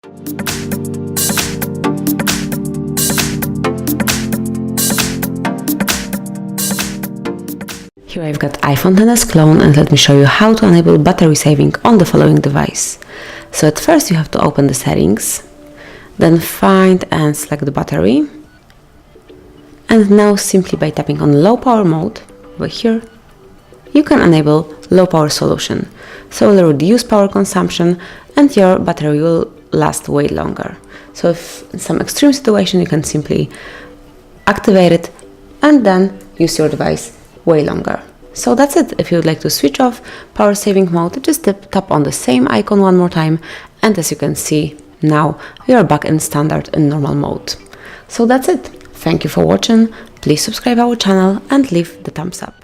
Here I've got iPhone XS clone, and let me show you how to enable battery saving on the following device. So at first you have to open the settings, then find and select the battery, and now simply by tapping on low power mode over here, you can enable low power solution. So it will reduce power consumption and your battery will last way longer. So if in some extreme situation you can simply activate it and then use your device way longer. So that's it. If you would like to switch off power saving mode, just tap on the same icon one more time, and as you can see now we are back in standard and normal mode. So that's it. Thank you for watching. Please subscribe our channel and leave the thumbs up.